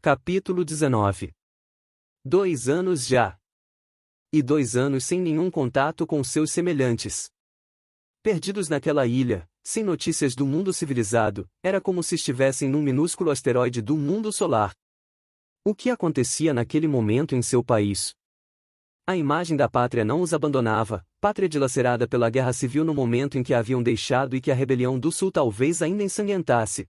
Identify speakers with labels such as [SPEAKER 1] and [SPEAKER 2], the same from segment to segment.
[SPEAKER 1] Capítulo 19. 2 anos já. E 2 anos sem nenhum contato com seus semelhantes. Perdidos naquela ilha, sem notícias do mundo civilizado, era como se estivessem num minúsculo asteroide do mundo solar. O que acontecia naquele momento em seu país? A imagem da pátria não os abandonava, pátria dilacerada pela guerra civil no momento em que a haviam deixado e que a rebelião do Sul talvez ainda ensanguentasse.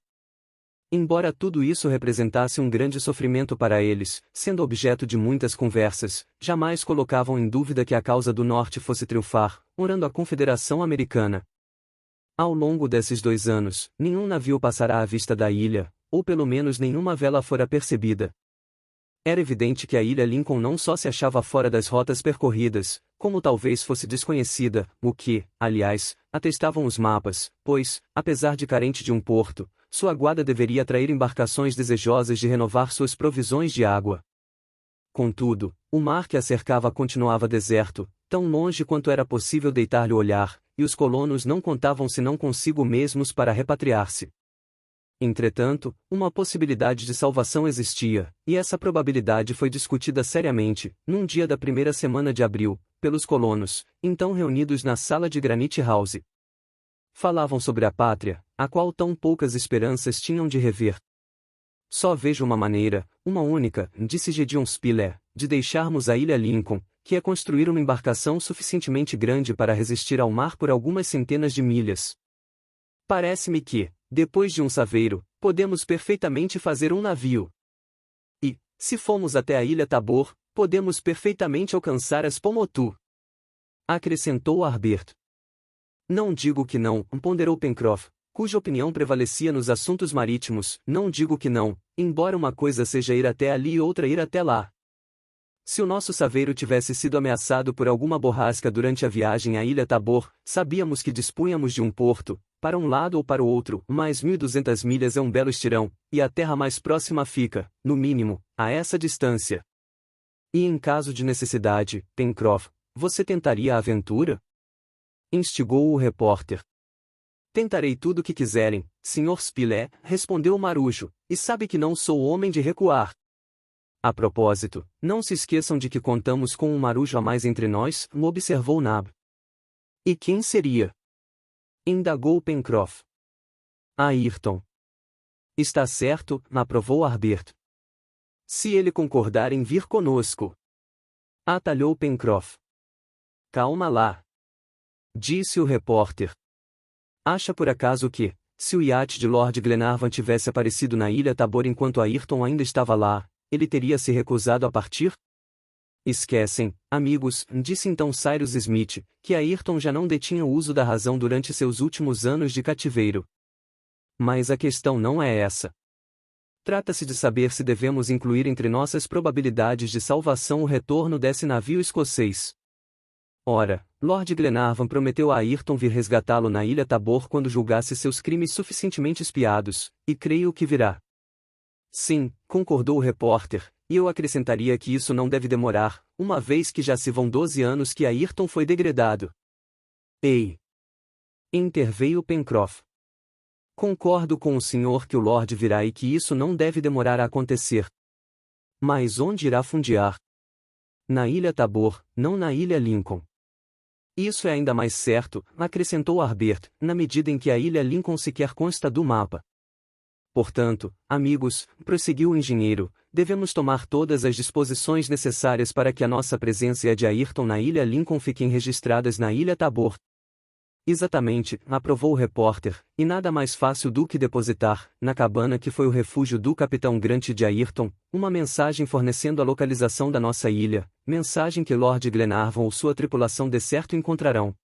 [SPEAKER 1] Embora tudo isso representasse um grande sofrimento para eles, sendo objeto de muitas conversas, jamais colocavam em dúvida que a causa do Norte fosse triunfar, orando a Confederação Americana. Ao longo desses 2 anos, nenhum navio passará à vista da ilha, ou pelo menos nenhuma vela fora percebida. Era evidente que a ilha Lincoln não só se achava fora das rotas percorridas, como talvez fosse desconhecida, o que, aliás, atestavam os mapas, pois, apesar de carente de um porto, sua guarda deveria atrair embarcações desejosas de renovar suas provisões de água. Contudo, o mar que a cercava continuava deserto, tão longe quanto era possível deitar-lhe o olhar, e os colonos não contavam senão consigo mesmos para repatriar-se. Entretanto, uma possibilidade de salvação existia, e essa probabilidade foi discutida seriamente, num dia da primeira semana de abril, pelos colonos, então reunidos na sala de Granite House. Falavam sobre a pátria, a qual tão poucas esperanças tinham de rever. Só vejo uma maneira, uma única, disse Gideon Spilett, de deixarmos a ilha Lincoln, que é construir uma embarcação suficientemente grande para resistir ao mar por algumas centenas de milhas. Parece-me que, depois de um saveiro, podemos perfeitamente fazer um navio. E, se formos até a ilha Tabor, podemos perfeitamente alcançar as Pomotu. Acrescentou Harbert. Não digo que não, ponderou Pencroff, cuja opinião prevalecia nos assuntos marítimos, não digo que não, embora uma coisa seja ir até ali e outra ir até lá. Se o nosso saveiro tivesse sido ameaçado por alguma borrasca durante a viagem à ilha Tabor, sabíamos que dispunhamos de um porto, para um lado ou para o outro, mas 1.200 milhas é um belo estirão, e a terra mais próxima fica, no mínimo, a essa distância. E em caso de necessidade, Pencroff, você tentaria a aventura? Instigou o repórter. Tentarei tudo o que quiserem, Sr. Spilett, respondeu o marujo, e sabe que não sou homem de recuar. A propósito, não se esqueçam de que contamos com um marujo a mais entre nós, observou Nab. E quem seria? Indagou Pencroff. Ayrton. Está certo, aprovou Harbert. Se ele concordar em vir conosco. Atalhou Pencroff. Calma lá. Disse o repórter. Acha por acaso que, se o iate de Lord Glenarvan tivesse aparecido na ilha Tabor enquanto Ayrton ainda estava lá, ele teria se recusado a partir? Esquecem, amigos, disse então Cyrus Smith, que Ayrton já não detinha o uso da razão durante seus últimos anos de cativeiro. Mas a questão não é essa. Trata-se de saber se devemos incluir entre nossas probabilidades de salvação o retorno desse navio escocês. Ora, Lord Glenarvan prometeu a Ayrton vir resgatá-lo na ilha Tabor quando julgasse seus crimes suficientemente expiados, e creio que virá. Sim, concordou o repórter, e eu acrescentaria que isso não deve demorar, uma vez que já se vão 12 anos que Ayrton foi degradado. Ei! Interveio Pencroff. Concordo com o senhor que o Lord virá e que isso não deve demorar a acontecer. Mas onde irá fundear? Na ilha Tabor, não na ilha Lincoln. Isso é ainda mais certo, acrescentou Harbert, na medida em que a ilha Lincoln sequer consta do mapa. Portanto, amigos, prosseguiu o engenheiro, devemos tomar todas as disposições necessárias para que a nossa presença e a de Ayrton na ilha Lincoln fiquem registradas na ilha Tabor. Exatamente, aprovou o repórter, e nada mais fácil do que depositar, na cabana que foi o refúgio do capitão Grant de Ayrton, uma mensagem fornecendo a localização da nossa ilha, mensagem que Lord Glenarvan ou sua tripulação de certo encontrarão.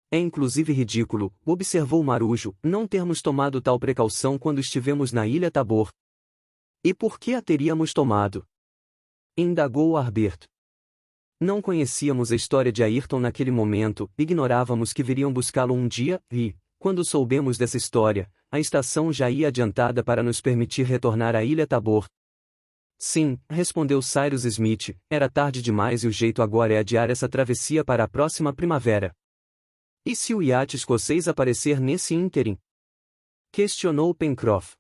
[SPEAKER 1] É inclusive ridículo, observou Marujo, não termos tomado tal precaução quando estivemos na ilha Tabor. E por que a teríamos tomado? Indagou Harbert. Não conhecíamos a história de Ayrton naquele momento, ignorávamos que viriam buscá-lo um dia, e, quando soubemos dessa história, a estação já ia adiantada para nos permitir retornar à ilha Tabor. Sim, respondeu Cyrus Smith, era tarde demais e o jeito agora é adiar essa travessia para a próxima primavera. E se o iate escocês aparecer nesse ínterim? Questionou Pencroff.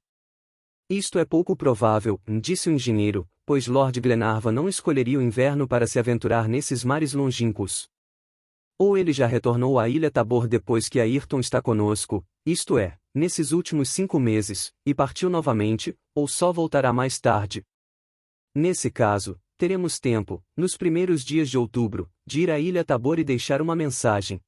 [SPEAKER 1] Isto é pouco provável, disse o engenheiro, pois Lord Glenarvan não escolheria o inverno para se aventurar nesses mares longínquos. Ou ele já retornou à Ilha Tabor depois que Ayrton está conosco, isto é, nesses últimos 5 meses, e partiu novamente, ou só voltará mais tarde. Nesse caso, teremos tempo, nos primeiros dias de outubro, de ir à Ilha Tabor e deixar uma mensagem.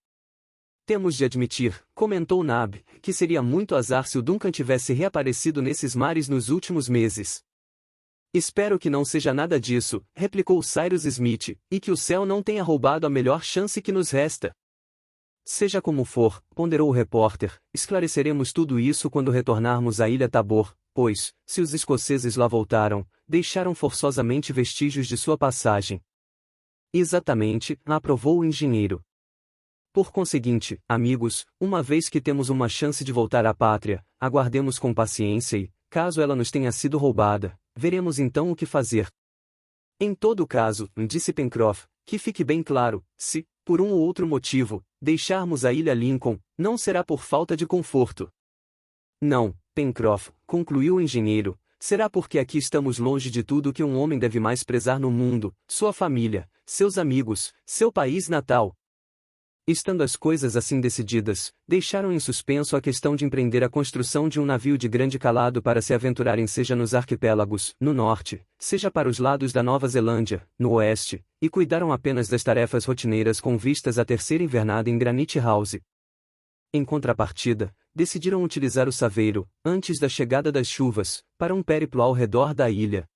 [SPEAKER 1] Temos de admitir, comentou Nab, que seria muito azar se o Duncan tivesse reaparecido nesses mares nos últimos meses. Espero que não seja nada disso, replicou Cyrus Smith, e que o céu não tenha roubado a melhor chance que nos resta. Seja como for, ponderou o repórter, esclareceremos tudo isso quando retornarmos à Ilha Tabor, pois, se os escoceses lá voltaram, deixaram forçosamente vestígios de sua passagem. Exatamente, aprovou o engenheiro. Por conseguinte, amigos, uma vez que temos uma chance de voltar à pátria, aguardemos com paciência e, caso ela nos tenha sido roubada, veremos então o que fazer. Em todo caso, disse Pencroff, que fique bem claro, se, por um ou outro motivo, deixarmos a Ilha Lincoln, não será por falta de conforto. Não, Pencroff, concluiu o engenheiro, será porque aqui estamos longe de tudo que um homem deve mais prezar no mundo, sua família, seus amigos, seu país natal. Estando as coisas assim decididas, deixaram em suspenso a questão de empreender a construção de um navio de grande calado para se aventurarem seja nos arquipélagos, no norte, seja para os lados da Nova Zelândia, no oeste, e cuidaram apenas das tarefas rotineiras com vistas à terceira invernada em Granite House. Em contrapartida, decidiram utilizar o Saveiro, antes da chegada das chuvas, para um périplo ao redor da ilha.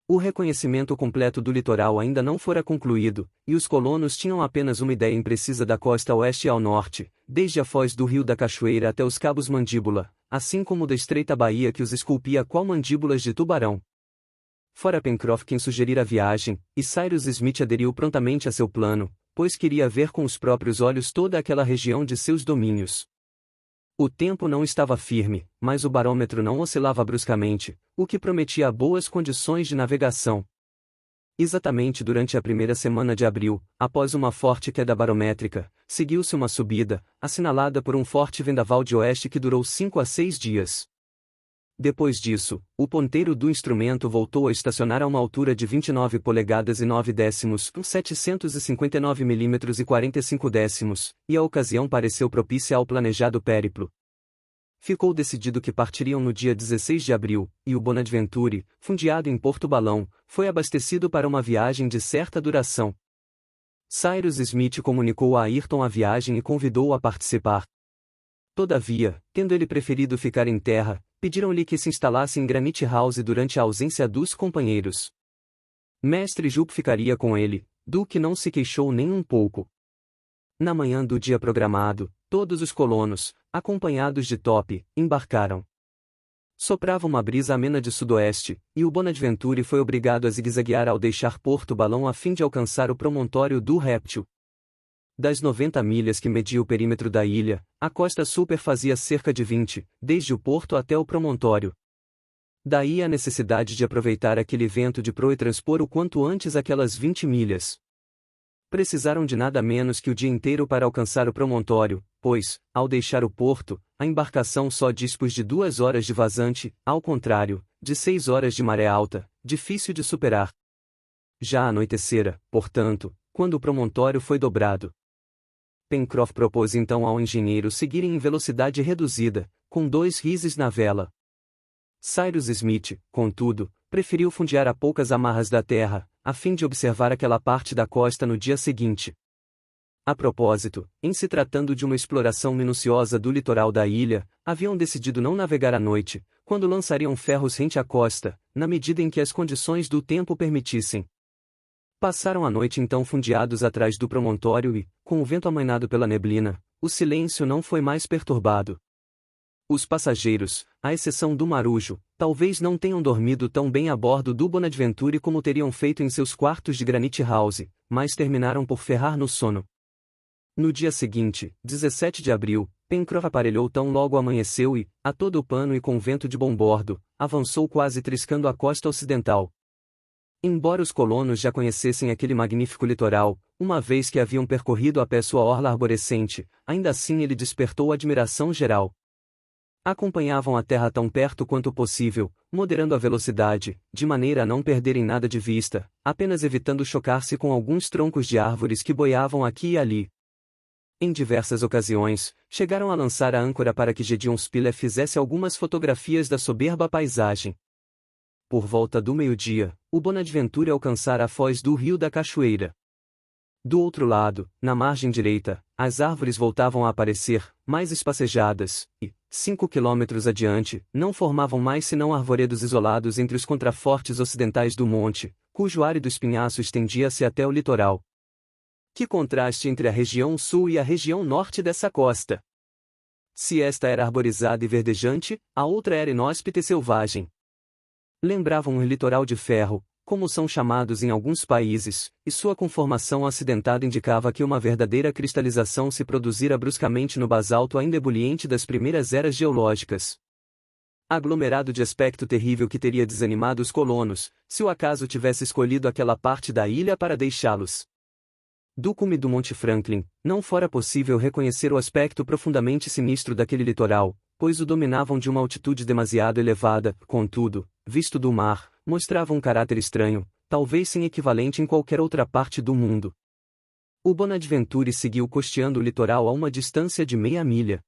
[SPEAKER 1] O reconhecimento completo do litoral ainda não fora concluído, e os colonos tinham apenas uma ideia imprecisa da costa oeste e ao norte, desde a foz do Rio da Cachoeira até os Cabos Mandíbula, assim como da estreita baía que os esculpia qual mandíbulas de tubarão. Fora Pencroff quem sugerira a viagem, e Cyrus Smith aderiu prontamente a seu plano, pois queria ver com os próprios olhos toda aquela região de seus domínios. O tempo não estava firme, mas o barômetro não oscilava bruscamente, o que prometia boas condições de navegação. Exatamente durante a primeira semana de abril, após uma forte queda barométrica, seguiu-se uma subida, assinalada por um forte vendaval de oeste que durou 5 a 6 dias. Depois disso, o ponteiro do instrumento voltou a estacionar a uma altura de 29 polegadas e 9 décimos, 759 milímetros e 45 décimos, e a ocasião pareceu propícia ao planejado périplo. Ficou decidido que partiriam no dia 16 de abril, e o Bonaventure, fundeado em Porto Balão, foi abastecido para uma viagem de certa duração. Cyrus Smith comunicou a Ayrton a viagem e convidou-o a participar. Todavia, tendo ele preferido ficar em terra, pediram-lhe que se instalasse em Granite House durante a ausência dos companheiros. Mestre Jup ficaria com ele, do que não se queixou nem um pouco. Na manhã do dia programado, todos os colonos, acompanhados de Top, embarcaram. Soprava uma brisa amena de sudoeste, e o Bonaventure foi obrigado a zigue-zaguear ao deixar Porto Balão a fim de alcançar o promontório do Réptil. Das 90 milhas que media o perímetro da ilha, a costa sul perfazia cerca de 20, desde o porto até o promontório. Daí a necessidade de aproveitar aquele vento de proa e transpor o quanto antes aquelas 20 milhas. Precisaram de nada menos que o dia inteiro para alcançar o promontório, pois, ao deixar o porto, a embarcação só dispôs de 2 horas de vazante, ao contrário, de 6 horas de maré alta, difícil de superar. Já anoitecera, portanto, quando o promontório foi dobrado. Pencroff propôs então ao engenheiro seguirem em velocidade reduzida, com 2 rises na vela. Cyrus Smith, contudo, preferiu fundear a poucas amarras da terra, a fim de observar aquela parte da costa no dia seguinte. A propósito, em se tratando de uma exploração minuciosa do litoral da ilha, haviam decidido não navegar à noite, quando lançariam ferros rente à costa, na medida em que as condições do tempo permitissem. Passaram a noite então fundeados atrás do promontório e, com o vento amainado pela neblina, o silêncio não foi mais perturbado. Os passageiros, à exceção do Marujo, talvez não tenham dormido tão bem a bordo do Bonaventure como teriam feito em seus quartos de Granite House, mas terminaram por ferrar no sono. No dia seguinte, 17 de abril, Pencroff aparelhou tão logo amanheceu e, a todo o pano e com vento de bom bordo, avançou quase triscando a costa ocidental. Embora os colonos já conhecessem aquele magnífico litoral, uma vez que haviam percorrido a pé sua orla arborescente, ainda assim ele despertou admiração geral. Acompanhavam a terra tão perto quanto possível, moderando a velocidade, de maneira a não perderem nada de vista, apenas evitando chocar-se com alguns troncos de árvores que boiavam aqui e ali. Em diversas ocasiões, chegaram a lançar a âncora para que Gideon Spilett fizesse algumas fotografias da soberba paisagem. Por volta do meio-dia, o Bonaventure alcançara a foz do Rio da Cachoeira. Do outro lado, na margem direita, as árvores voltavam a aparecer, mais espacejadas, e, 5 quilômetros adiante, não formavam mais senão arvoredos isolados entre os contrafortes ocidentais do monte, cujo árido espinhaço estendia-se até o litoral. Que contraste entre a região sul e a região norte dessa costa! Se esta era arborizada e verdejante, a outra era inóspita e selvagem. Lembravam o litoral de ferro, como são chamados em alguns países, e sua conformação acidentada indicava que uma verdadeira cristalização se produzira bruscamente no basalto ainda ebuliente das primeiras eras geológicas. Aglomerado de aspecto terrível que teria desanimado os colonos, se o acaso tivesse escolhido aquela parte da ilha para deixá-los. Do cume do Monte Franklin, não fora possível reconhecer o aspecto profundamente sinistro daquele litoral, pois o dominavam de uma altitude demasiado elevada, contudo, visto do mar, mostrava um caráter estranho, talvez sem equivalente em qualquer outra parte do mundo. O Bonaventure seguiu costeando o litoral a uma distância de meia milha.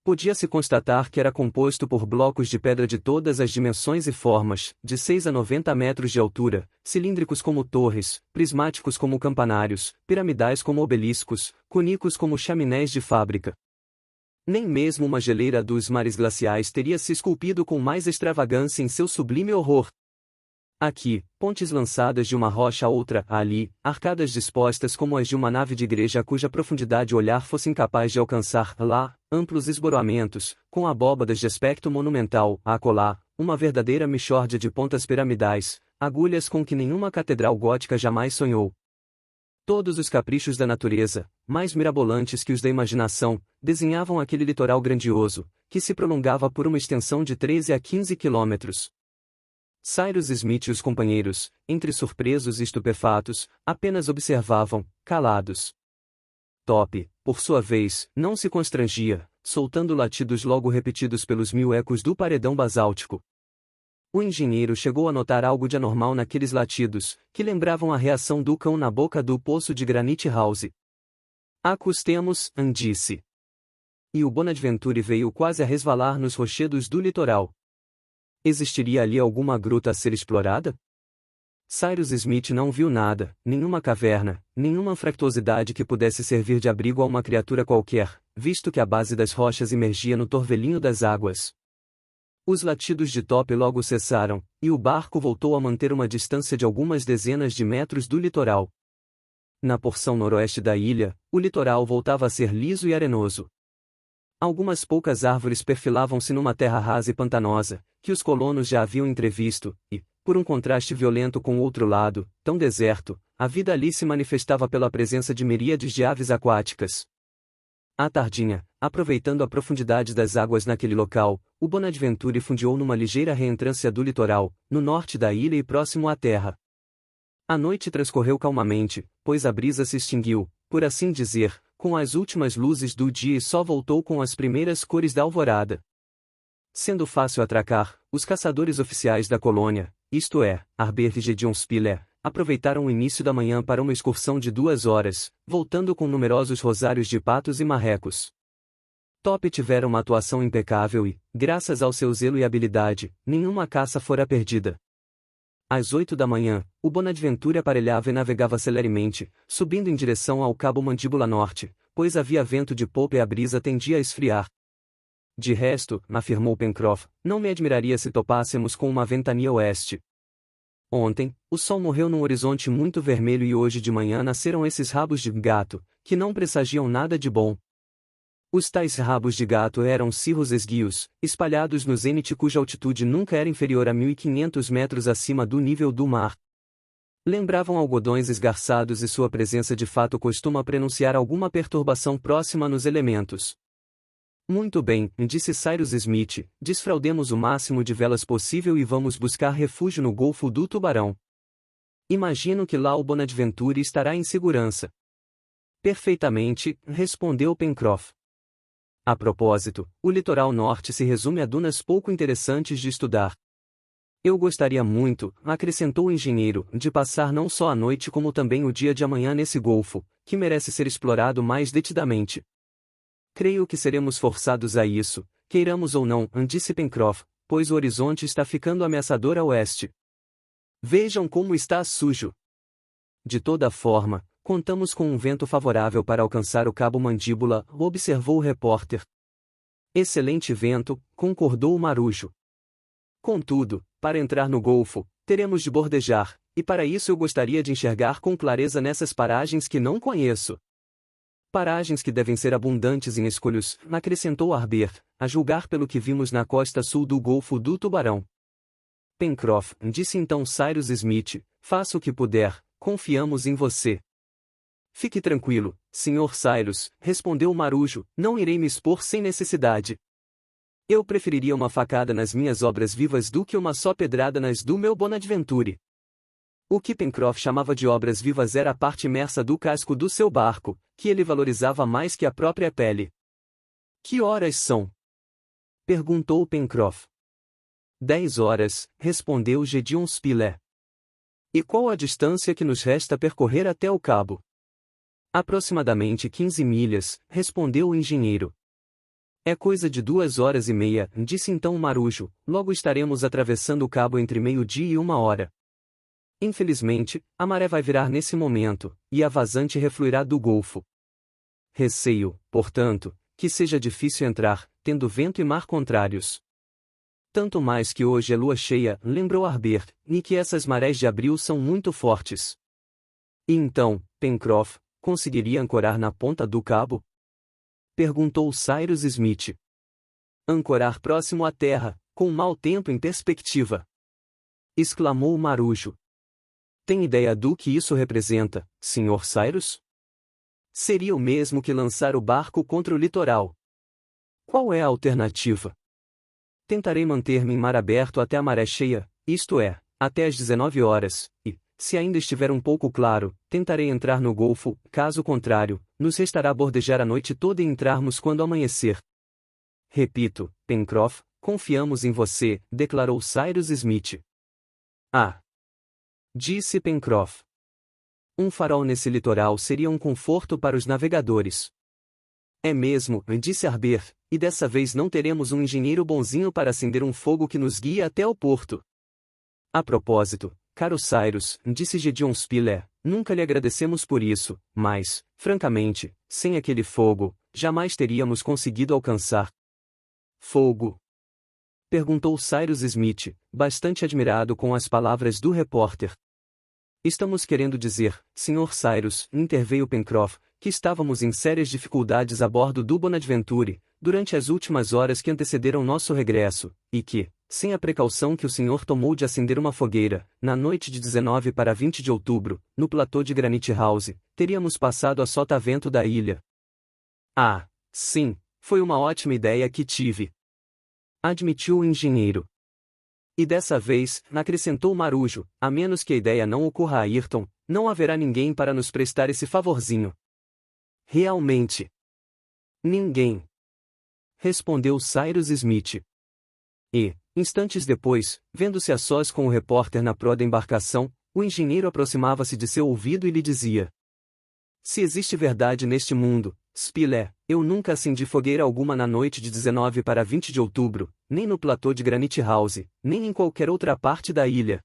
[SPEAKER 1] Podia-se constatar que era composto por blocos de pedra de todas as dimensões e formas, de 6 a 90 metros de altura, cilíndricos como torres, prismáticos como campanários, piramidais como obeliscos, cônicos como chaminés de fábrica. Nem mesmo uma geleira dos mares glaciais teria se esculpido com mais extravagância em seu sublime horror. Aqui, pontes lançadas de uma rocha a outra, ali, arcadas dispostas como as de uma nave de igreja cuja profundidade o olhar fosse incapaz de alcançar, lá, amplos esboroamentos, com abóbadas de aspecto monumental, acolá, uma verdadeira mixórdia de pontas piramidais, agulhas com que nenhuma catedral gótica jamais sonhou. Todos os caprichos da natureza, mais mirabolantes que os da imaginação, desenhavam aquele litoral grandioso, que se prolongava por uma extensão de 13 a 15 quilômetros. Cyrus Smith e os companheiros, entre surpresos e estupefatos, apenas observavam, calados. Top, por sua vez, não se constrangia, soltando latidos logo repetidos pelos 1000 ecos do paredão basáltico. O engenheiro chegou a notar algo de anormal naqueles latidos, que lembravam a reação do cão na boca do poço de Granite House. Acostemos, disse. E o Bonaventure veio quase a resvalar nos rochedos do litoral. Existiria ali alguma gruta a ser explorada? Cyrus Smith não viu nada, nenhuma caverna, nenhuma fractuosidade que pudesse servir de abrigo a uma criatura qualquer, visto que a base das rochas emergia no torvelinho das águas. Os latidos de Top logo cessaram, e o barco voltou a manter uma distância de algumas dezenas de metros do litoral. Na porção noroeste da ilha, o litoral voltava a ser liso e arenoso. Algumas poucas árvores perfilavam-se numa terra rasa e pantanosa, que os colonos já haviam entrevisto, e, por um contraste violento com o outro lado, tão deserto, a vida ali se manifestava pela presença de miríades de aves aquáticas. À tardinha, aproveitando a profundidade das águas naquele local, o Bonaventure fundiu numa ligeira reentrância do litoral, no norte da ilha e próximo à terra. A noite transcorreu calmamente, pois a brisa se extinguiu, por assim dizer, com as últimas luzes do dia e só voltou com as primeiras cores da alvorada. Sendo fácil atracar, os caçadores oficiais da colônia, isto é, Harbert e Gideon Spilett, aproveitaram o início da manhã para uma excursão de 2 horas, voltando com numerosos rosários de patos e marrecos. Top tivera uma atuação impecável e, graças ao seu zelo e habilidade, nenhuma caça fora perdida. Às 8 da manhã, o Bonaventure aparelhava e navegava celeremente, subindo em direção ao Cabo Mandíbula Norte, pois havia vento de popa e a brisa tendia a esfriar. De resto, afirmou Pencroff, não me admiraria se topássemos com uma ventania oeste. Ontem, o sol morreu num horizonte muito vermelho e hoje de manhã nasceram esses rabos de gato, que não pressagiam nada de bom. Os tais rabos de gato eram cirros esguios, espalhados no zênite cuja altitude nunca era inferior a 1.500 metros acima do nível do mar. Lembravam algodões esgarçados e sua presença de fato costuma prenunciar alguma perturbação próxima nos elementos. Muito bem, disse Cyrus Smith, desfraldemos o máximo de velas possível e vamos buscar refúgio no Golfo do Tubarão. Imagino que lá o Bonaventure estará em segurança. Perfeitamente, respondeu Pencroff. A propósito, o litoral norte se resume a dunas pouco interessantes de estudar. Eu gostaria muito, acrescentou o engenheiro, de passar não só a noite como também o dia de amanhã nesse golfo, que merece ser explorado mais detidamente. Creio que seremos forçados a isso, queiramos ou não, disse Pencroff, pois o horizonte está ficando ameaçador a oeste. Vejam como está sujo. De toda forma, contamos com um vento favorável para alcançar o Cabo Mandíbula, observou o repórter. Excelente vento, concordou o marujo. Contudo, para entrar no golfo, teremos de bordejar, e para isso eu gostaria de enxergar com clareza nessas paragens que não conheço. Paragens que devem ser abundantes em escolhos, acrescentou Harbert, a julgar pelo que vimos na costa sul do Golfo do Tubarão. Pencroff, disse então Cyrus Smith, faça o que puder, confiamos em você. Fique tranquilo, Sr. Cyrus, respondeu o marujo, não irei me expor sem necessidade. Eu preferiria uma facada nas minhas obras vivas do que uma só pedrada nas do meu Bonaventure. O que Pencroff chamava de obras vivas era a parte imersa do casco do seu barco, que ele valorizava mais que a própria pele. Que horas são? Perguntou Pencroff. 10 horas, respondeu Gédéon Spilett. E qual a distância que nos resta percorrer até o cabo? Aproximadamente 15 milhas, respondeu o engenheiro. É coisa de 2 horas e meia, disse então o marujo, logo estaremos atravessando o cabo entre meio-dia e 1 hora. Infelizmente, a maré vai virar nesse momento, e a vazante refluirá do golfo. Receio, portanto, que seja difícil entrar, tendo vento e mar contrários. Tanto mais que hoje é lua cheia, lembrou Harbert, e que essas marés de abril são muito fortes. E então, Pencroff, conseguiria ancorar na ponta do cabo? Perguntou Cyrus Smith. Ancorar próximo à terra, com mau tempo em perspectiva. Exclamou o marujo. Tem ideia do que isso representa, Sr. Cyrus? Seria o mesmo que lançar o barco contra o litoral. Qual é a alternativa? Tentarei manter-me em mar aberto até a maré cheia, isto é, até às 19 horas, e, se ainda estiver um pouco claro, tentarei entrar no golfo, caso contrário, nos restará bordejar a noite toda e entrarmos quando amanhecer. Repito, Pencroff, confiamos em você, declarou Cyrus Smith. Ah! Disse Pencroff. Um farol nesse litoral seria um conforto para os navegadores. É mesmo, disse Harbert, e dessa vez não teremos um engenheiro bonzinho para acender um fogo que nos guie até o porto. A propósito, caro Cyrus, disse Gédéon Spilett, nunca lhe agradecemos por isso, mas, francamente, sem aquele fogo, jamais teríamos conseguido alcançar. Fogo? Perguntou Cyrus Smith, bastante admirado com as palavras do repórter. Estamos querendo dizer, Sr. Cyrus, interveio Pencroff, que estávamos em sérias dificuldades a bordo do Bonaventure, durante as últimas horas que antecederam nosso regresso, e que, sem a precaução que o senhor tomou de acender uma fogueira, na noite de 19 para 20 de outubro, no platô de Granite House, teríamos passado a sotavento da ilha. Ah, sim, foi uma ótima ideia que tive. Admitiu o engenheiro. E dessa vez, acrescentou Marujo, a menos que a ideia não ocorra a Ayrton, não haverá ninguém para nos prestar esse favorzinho. Realmente. Ninguém. Respondeu Cyrus Smith. E, instantes depois, vendo-se a sós com o repórter na proa da embarcação, o engenheiro aproximava-se de seu ouvido e lhe dizia: Se existe verdade neste mundo, Spilett, eu nunca acendi fogueira alguma na noite de 19 para 20 de outubro, nem no platô de Granite House, nem em qualquer outra parte da ilha.